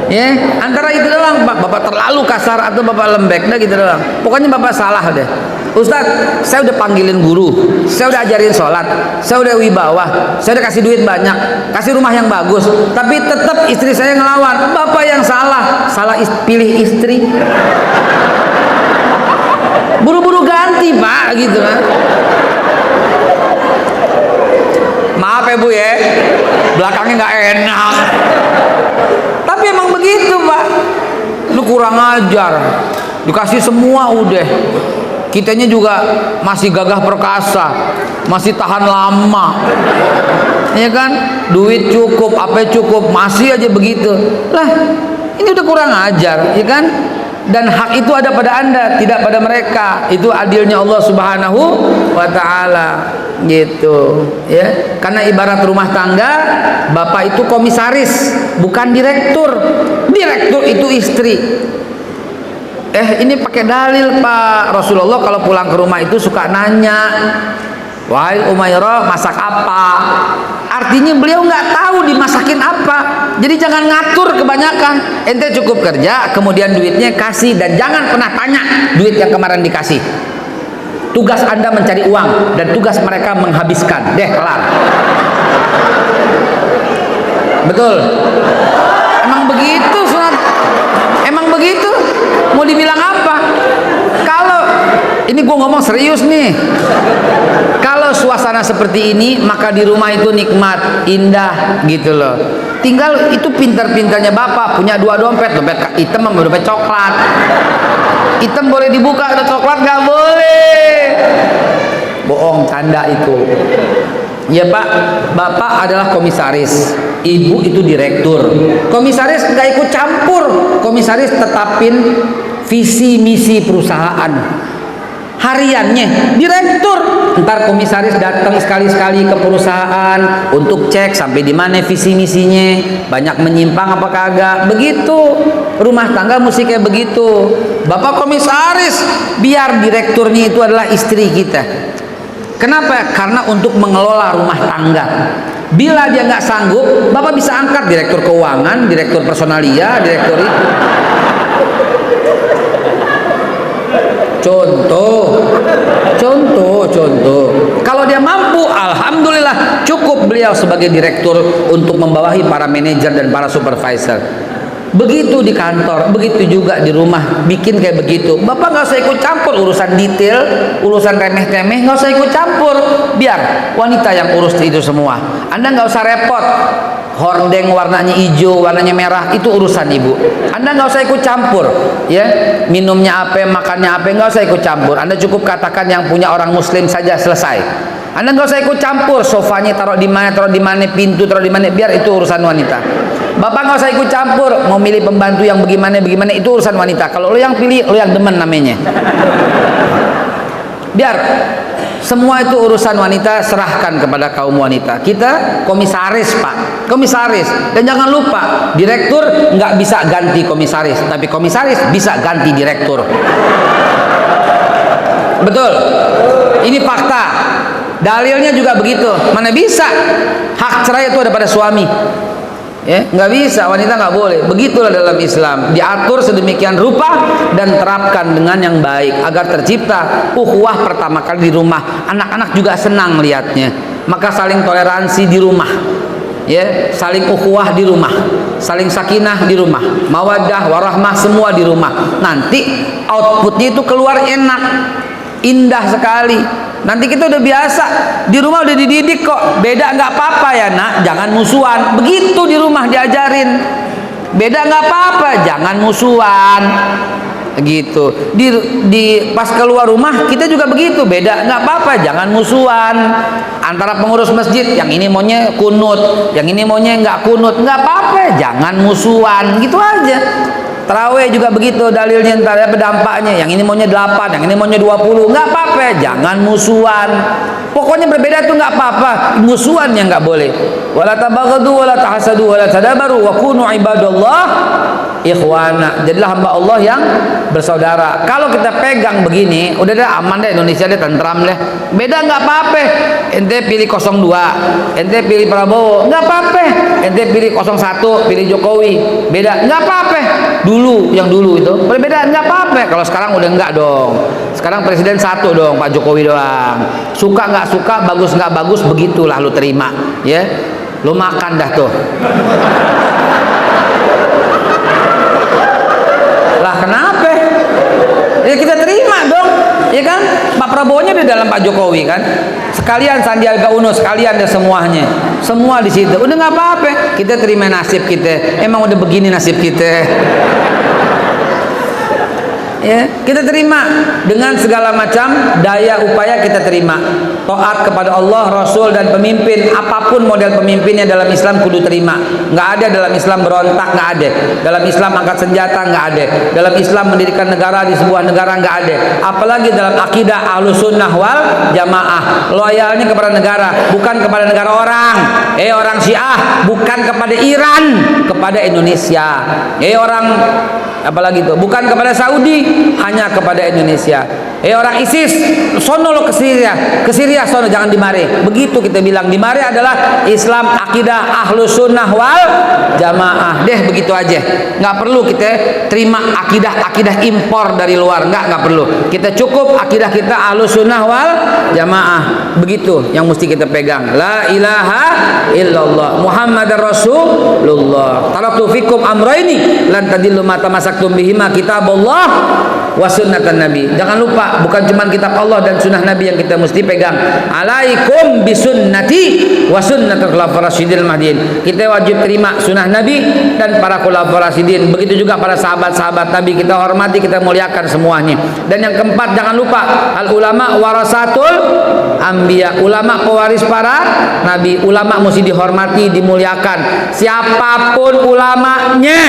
Ya, antara itu doang, bapak terlalu kasar atau bapak lembek, udah gitu doang. Pokoknya bapak salah deh. Ustadz, saya udah panggilin guru, saya udah ajarin sholat, saya udah wibawa, saya udah kasih duit banyak, kasih rumah yang bagus, tapi tetap istri saya ngelawan. Bapak yang salah pilih istri. Buru-buru ganti Pak gitu kan. Maaf ya Bu ya, belakangnya nggak enak, tapi emang begitu Pak. Lu kurang ajar, dikasih semua udah. Kitanya juga masih gagah perkasa, masih tahan lama, ya kan? Duit cukup, apa cukup, masih aja begitu. Lah, ini udah kurang ajar, ya kan? Dan hak itu ada pada Anda, tidak pada mereka. Itu adilnya Allah Subhanahu wa taala, gitu, ya. Karena ibarat rumah tangga, bapak itu komisaris, bukan direktur. Direktur itu istri. Ini pakai dalil Pak. Rasulullah kalau pulang ke rumah itu suka nanya, wahai Umairah, masak apa? Artinya beliau nggak tahu dimasakin apa. Jadi jangan ngatur kebanyakan. Ente cukup kerja, kemudian duitnya kasih, dan jangan pernah tanya duit yang kemarin dikasih. Tugas Anda mencari uang dan tugas mereka menghabiskan. Deh, kelar. Betul. Emang begitu sunat. Emang begitu. Mau dibilang apa? Kalau ini gue ngomong serius nih, kalau suasana seperti ini, maka di rumah itu nikmat, indah, gitu loh. Tinggal itu pintar-pintarnya bapak punya 2 dompet, dompet hitam sama dompet coklat. Hitam boleh dibuka, ada coklat nggak boleh. Bohong, canda itu. Ya Pak, bapak adalah komisaris, ibu itu direktur. Komisaris nggak ikut campur, komisaris tetapin visi misi perusahaan. Hariannya direktur, ntar komisaris datang sekali-sekali ke perusahaan untuk cek sampai di mana visi misinya, banyak menyimpang apa kagak. Begitu rumah tangga mesti kayak begitu. Bapak komisaris, biar direkturnya itu adalah istri kita. Kenapa? Karena untuk mengelola rumah tangga. Bila dia nggak sanggup, bapak bisa angkat direktur keuangan, direktur personalia, direktur itu. Contoh. Kalau dia mampu, alhamdulillah, cukup beliau sebagai direktur untuk membawahi para manajer dan para supervisor. Begitu di kantor, begitu juga di rumah, bikin kayak begitu. Bapak nggak usah ikut campur urusan detail, urusan remeh-temeh, nggak usah ikut campur. Biar wanita yang urus itu semua. Anda nggak usah repot. Hordeng warnanya hijau, warnanya merah, itu urusan ibu. Anda nggak usah ikut campur, ya. Minumnya apa, makannya apa, nggak usah ikut campur. Anda cukup katakan yang punya orang Muslim saja, selesai. Anda nggak usah ikut campur. Sofanya taruh di mana, pintu taruh di mana, biar itu urusan wanita. Bapak nggak usah ikut campur. Mau milih pembantu yang bagaimana, itu urusan wanita. Kalau lo yang pilih, lo yang demen namanya. Biar semua itu urusan wanita, serahkan kepada kaum wanita. Kita komisaris Pak, komisaris. Dan jangan lupa, direktur nggak bisa ganti komisaris, tapi komisaris bisa ganti direktur. Betul. Ini fakta. Dalilnya juga begitu. Mana bisa? Hak cerai itu ada pada suami. Ya, nggak bisa, wanita nggak boleh. Begitulah dalam Islam, diatur sedemikian rupa dan terapkan dengan yang baik agar tercipta ukhuwah pertama kali di rumah. Anak-anak juga senang melihatnya, maka saling toleransi di rumah, ya, saling ukhuwah di rumah, saling sakinah di rumah, mawaddah warahmah semua di rumah. Nanti outputnya itu keluar enak, indah sekali. Nanti kita udah biasa, di rumah udah dididik kok. Beda nggak apa-apa ya nak, jangan musuhan. Begitu di rumah diajarin. Beda nggak apa-apa, jangan musuhan. Gitu. Di pas keluar rumah kita juga begitu. Beda nggak apa-apa, jangan musuhan. Antara pengurus masjid, yang ini maunya kunut, yang ini maunya nggak kunut, nggak apa-apa, jangan musuhan. Gitu aja. Tarawih juga begitu, dalilnya ntar apa dampaknya. Yang ini maunya 8, yang ini maunya 20, nggak apa-apa, jangan musuhan. Pokoknya berbeda itu nggak apa-apa, musuhan yang nggak boleh. Wala tabaghadu wala tahasadu wala tadabaru wa kunu ibadallah ikhwana. Jadilah hamba Allah yang bersaudara. Kalau kita pegang begini, udah deh aman deh, Indonesia deh tentram deh. Beda nggak apa-apa. Ente pilih 02, ente pilih Prabowo, nggak apa-apa. Ente pilih 01, pilih Jokowi, beda, nggak apa-apa. Yang dulu itu perbedaan nggak apa-apa. Kalau sekarang udah enggak dong. Sekarang presiden satu dong, Pak Jokowi doang. Suka nggak suka, bagus nggak bagus, begitulah lu terima, ya. Lu makan dah tuh. Lah kenapa? Ya kita terima dong, ya kan? Pak Prabowo-nya di dalam Pak Jokowi kan. Sekalian Sandiaga Uno, sekalian ada semuanya. Semua di situ. Udah nggak apa-apa. Kita terima nasib kita. Emang udah begini nasib kita. Ya, kita terima dengan segala macam daya upaya, kita terima. Taat kepada Allah, Rasul dan pemimpin, apapun model pemimpinnya dalam Islam kudu terima. Nggak ada dalam Islam berontak, nggak ada. Dalam Islam angkat senjata, nggak ada. Dalam Islam mendirikan negara di sebuah negara, nggak ada. Apalagi dalam akidah Ahlussunnah wal Jamaah, loyalnya kepada negara, bukan kepada negara orang. Orang Syiah bukan kepada Iran, kepada Indonesia. Orang apalagi itu, bukan kepada Saudi, hanya kepada Indonesia. Orang ISIS, sono lo ke Syria sono, jangan di Mare. Begitu kita bilang, di Mare adalah Islam akidah Ahlussunnah wal Jamaah. Begitu aja. Nggak perlu kita terima akidah impor dari luar, nggak perlu. Kita cukup akidah kita Ahlussunnah wal Jamaah. Begitu yang mesti kita pegang. La ilaha illallah Muhammadar Rasulullah. Taraktu fikum amraini lan tadillu ma tamassaktum bihima, kitabullah wa sunnatan nabi. Jangan lupa, bukan cuma kitab Allah dan sunnah Nabi yang kita mesti pegang. Alaikum bisunnati wa sunnatul khulafaur rasyidin mahdiyyin. Kita wajib terima sunnah Nabi dan para khulafaur rasyidin. Begitu juga para sahabat-sahabat Nabi, kita hormati, kita muliakan semuanya. Dan yang keempat, jangan lupa, al ulama warasatul anbiya. Ulama pewaris para nabi. Ulama mesti dihormati, dimuliakan. Siapapun ulamanya,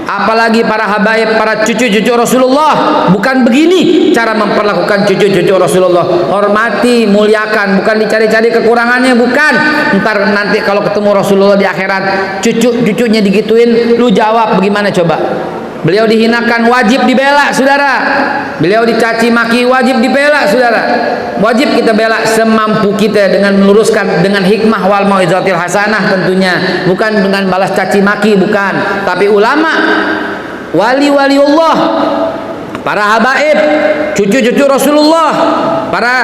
apalagi para habaib, para cucu-cucu Rasulullah. Bukan begini cara memperlakukan cucu-cucu Rasulullah. Hormati, muliakan, bukan dicari-cari kekurangannya, bukan. Ntar nanti kalau ketemu Rasulullah di akhirat, cucu-cucunya digituin, lu jawab bagaimana coba? Beliau dihinakan, wajib dibela, saudara. Beliau dicaci maki, wajib dibela, saudara. Wajib kita bela semampu kita dengan meluruskan, dengan hikmah wal mau'izatil hasanah tentunya, bukan dengan balas caci maki, bukan. Tapi ulama, wali-wali Allah, para habaib, cucu-cucu Rasulullah, para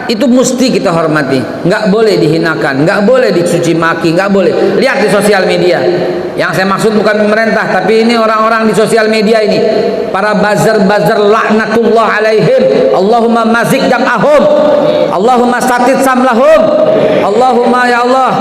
itu mesti kita hormati. Nggak boleh dihinakan, nggak boleh dicuci maki, nggak boleh. Lihat di sosial media. Yang saya maksud bukan pemerintah, tapi ini orang-orang di sosial media ini, para buzzer-buzzer laknatullah alaihim. Allahumma mazik jam'ahum, Allahumma satid samlahum, Allahumma ya Allah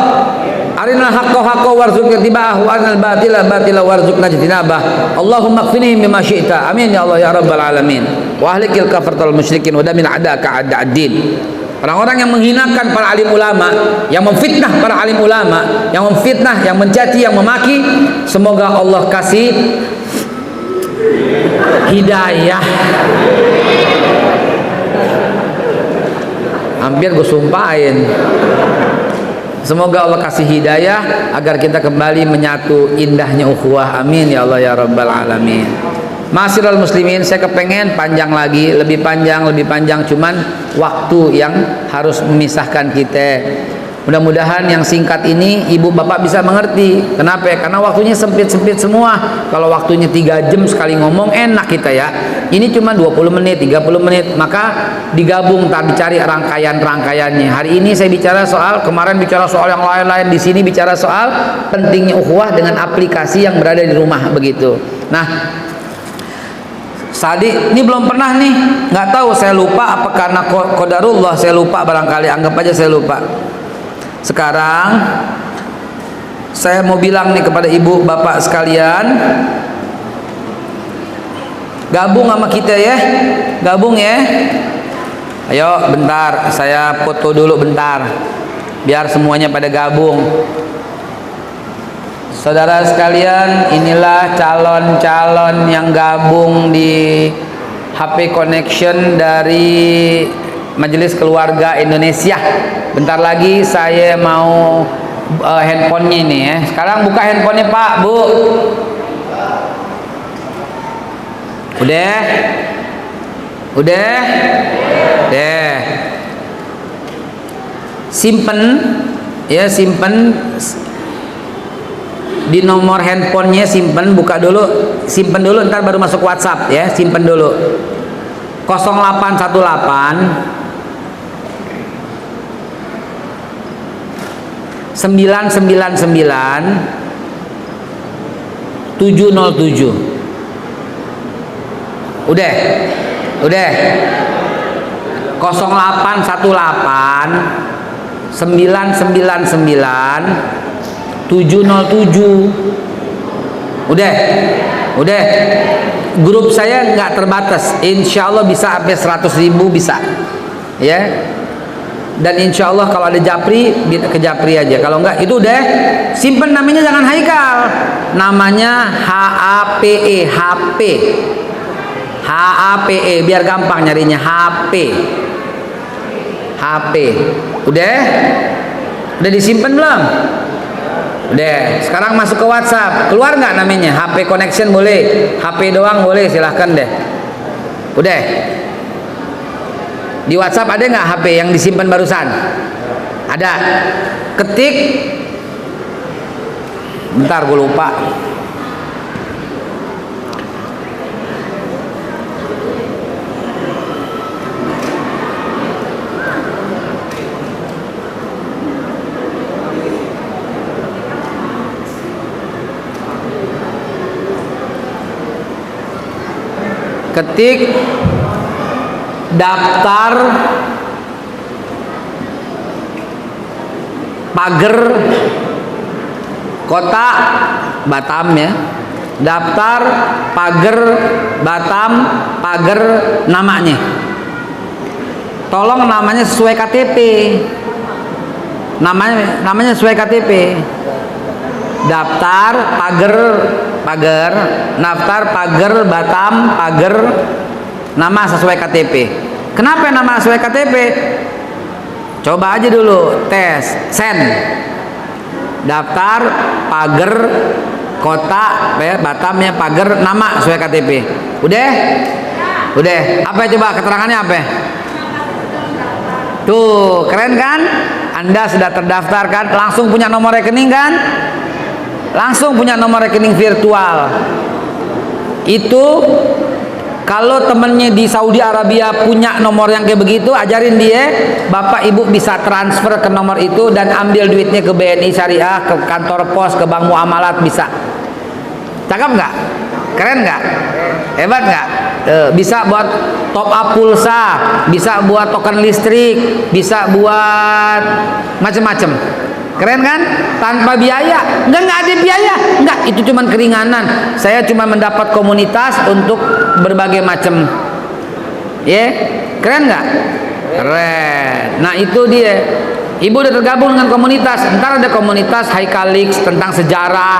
arinal haqqa haqqa warzuqna tiba'ah wa arinal batila batila warzuqna ijtinabah. Allahumma kfinihim bima syi'ta. Amin ya Allah ya rabbal alamin. Wa ahlikil kafartal musyrikin wa damil a'daka a'da'ad-din. Orang-orang yang menghinakan para alim ulama, yang memfitnah para alim ulama, yang memfitnah, yang mencaci, yang memaki, semoga Allah kasih hidayah. Hampir gue sumpahin. Semoga Allah kasih hidayah agar kita kembali menyatu indahnya ukhuwah. Amin ya Allah ya rabbal alamin. Ma'asyiral muslimin, saya kepengen panjang lagi, lebih panjang, cuman waktu yang harus memisahkan kita. Mudah-mudahan yang singkat ini ibu bapak bisa mengerti. Kenapa? Karena waktunya sempit-sempit semua. Kalau waktunya 3 jam sekali ngomong enak kita ya. Ini cuma 20 menit, 30 menit. Maka digabung, tak dicari rangkaian-rangkaiannya. Hari ini saya bicara soal, kemarin bicara soal yang lain-lain, di sini bicara soal pentingnya ukhuwah dengan aplikasi yang berada di rumah begitu. Nah, Sadi ini belum pernah nih, nggak tahu, saya lupa apa karena qadarullah, saya lupa barangkali, anggap aja saya lupa. Sekarang saya mau bilang nih kepada ibu bapak sekalian, gabung sama kita ya, gabung ya. Ayo bentar, saya foto dulu bentar, biar semuanya pada gabung. Saudara sekalian, inilah calon-calon yang gabung di HP Connection dari Majelis Keluarga Indonesia. Bentar lagi saya mau handphonenya ini ya. Sekarang buka handphonenya Pak, Bu. Udah? Simpen ya, simpen di nomor handphonenya, simpen, buka dulu, simpen dulu, ntar baru masuk WhatsApp ya, simpen dulu. 0818 999 707. Udah 0818 999 707. Udah Udah, grup saya nggak terbatas, insya Allah bisa sampai 100.000 bisa, ya. Dan insya Allah kalau ada Japri, ke Japri aja. Kalau enggak, itu udah simpen namanya, jangan Haikal, namanya HAPE, HP, HAPE, biar gampang nyarinya, HP, HP. Udah disimpan belum? Udah. Sekarang masuk ke WhatsApp, keluar nggak namanya? HP connection boleh, HP doang boleh, silahkan deh. Udah. Di WhatsApp ada nggak HP yang disimpan barusan? Ada. Ketik. Bentar, gue lupa. Ketik daftar pagar kota Batam, ya. Daftar pagar Batam, pagar namanya. Tolong namanya sesuai KTP. Namanya sesuai KTP. Daftar pagar daftar pagar Batam, pagar nama sesuai KTP. Kenapa nama sesuai KTP? Coba aja dulu tes, send. Daftar pagar kota Batam, ya, pagar nama sesuai KTP. Udah? Apa coba keterangannya apa? Tuh, keren kan? Anda sudah terdaftar kan? Langsung punya nomor rekening kan? Langsung punya nomor rekening virtual. Itu kalau temennya di Saudi Arabia punya nomor yang kayak begitu, ajarin dia, Bapak Ibu bisa transfer ke nomor itu dan ambil duitnya ke BNI Syariah, ke kantor pos, ke bank muamalat, bisa. Cakep nggak? Keren nggak? Hebat nggak? Bisa buat top up pulsa, bisa buat token listrik, bisa buat macem-macem. Keren kan? Tanpa biaya. Enggak ada biaya. Enggak, itu cuman keringanan. Saya cuma mendapat komunitas untuk berbagai macam. Ya, keren nggak? Keren. Nah, itu dia. Ibu udah tergabung dengan komunitas. Ntar ada komunitas Haikalix tentang sejarah,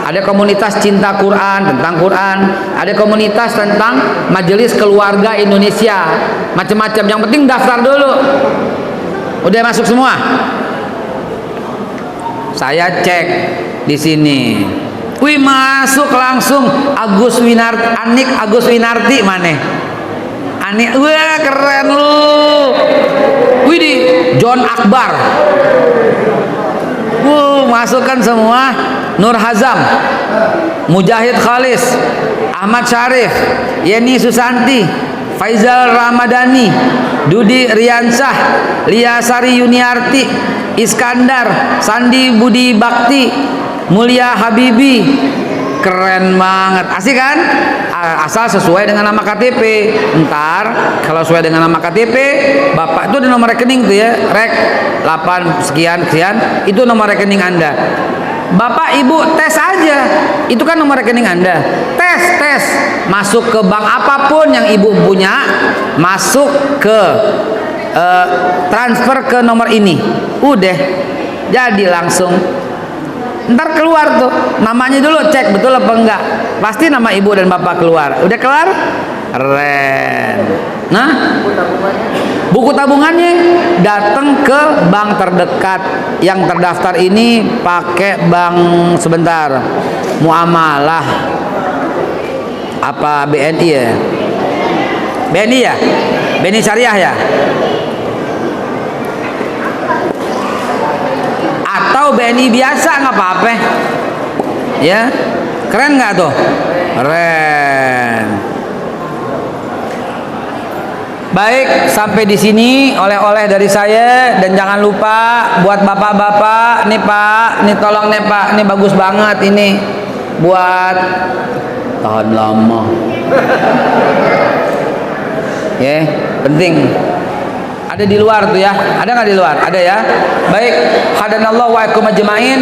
ada komunitas cinta Quran tentang Quran, ada komunitas tentang majelis keluarga Indonesia, macam-macam. Yang penting daftar dulu. Udah masuk semua? Saya cek di sini. Wih, masuk langsung. Agus Winarti mana? Anik, wah keren lu. Wih, di John Akbar. Masukkan semua. Nur Hazam, Mujahid Khalis, Ahmad Syarif, Yeni Susanti, Faizal Ramadhani, Dudi Riansah, Liasari Yuniarti, Iskandar, Sandi Budi Bakti, Mulia Habibi. Keren banget, asik kan? Asal sesuai dengan nama KTP. Ntar kalau sesuai dengan nama KTP, Bapak itu ada nomor rekening tuh, ya, rek 8 sekian sekian, itu nomor rekening Anda. Bapak Ibu tes aja, itu kan nomor rekening Anda. Tes masuk ke bank apapun yang Ibu punya, masuk ke transfer ke nomor ini, udah jadi langsung. Ntar keluar tuh namanya, dulu cek betul apa enggak, pasti nama ibu dan bapak keluar. Udah kelar, keren. Nah, buku tabungannya datang ke bank terdekat yang terdaftar ini, pakai bank sebentar, muamalah apa BNI ya, BNI ya, BNI Syariah ya, atau BNI biasa, nggak apa-apa, ya. Keren nggak tuh? Keren. Baik, sampai di sini oleh-oleh dari saya. Dan jangan lupa buat bapak-bapak nih, Pak, nih tolong nih Pak, ini bagus banget ini buat tahan lama. Ya, penting. Ada di luar tuh, ya. Ada nggak di luar? Ada, ya. Baik, hadanallahu wa iyakum ajmain.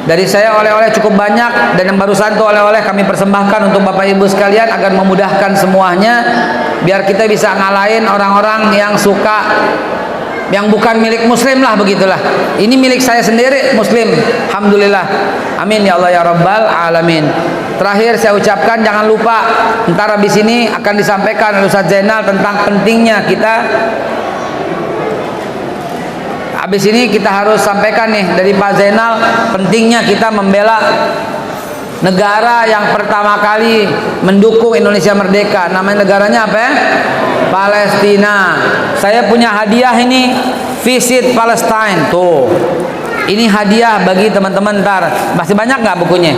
Dari saya oleh-oleh cukup banyak, dan yang barusan itu oleh-oleh kami persembahkan untuk Bapak Ibu sekalian agar memudahkan semuanya, biar kita bisa ngalahin orang-orang yang suka yang bukan milik muslim lah, begitulah. Ini milik saya sendiri, muslim, alhamdulillah. Amin ya Allah ya rabbal alamin. Terakhir saya ucapkan, jangan lupa ntar habis ini akan disampaikan oleh Ustaz Zainal tentang pentingnya kita. Habis ini kita harus sampaikan nih dari Pak Zainal, pentingnya kita membela negara yang pertama kali mendukung Indonesia merdeka. Namanya negaranya apa ya? Palestina. Saya punya hadiah ini, Visit Palestine. Tuh, ini hadiah bagi teman-teman ntar. Masih banyak nggak bukunya?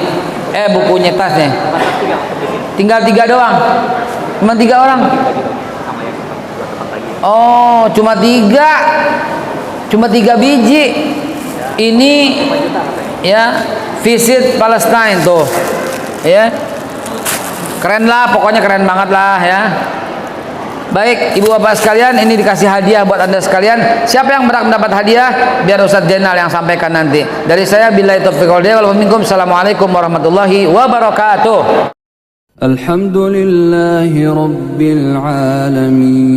Bukunya, tasnya. Tinggal 3 doang. Cuma 3 orang. Oh, cuma 3. Cuma 3 biji. Ini ya, Visit Palestine tuh. Ya. Keren lah, pokoknya keren banget lah ya. Baik, Ibu Bapak sekalian, ini dikasih hadiah buat Anda sekalian. Siapa yang berhak mendapat hadiah? Biar Ustadz Zainal yang sampaikan nanti. Dari saya, billahi taufiq wal hidayah, Assalamualaikum warahmatullahi wabarakatuh. Alhamdulillahi rabbil alamin.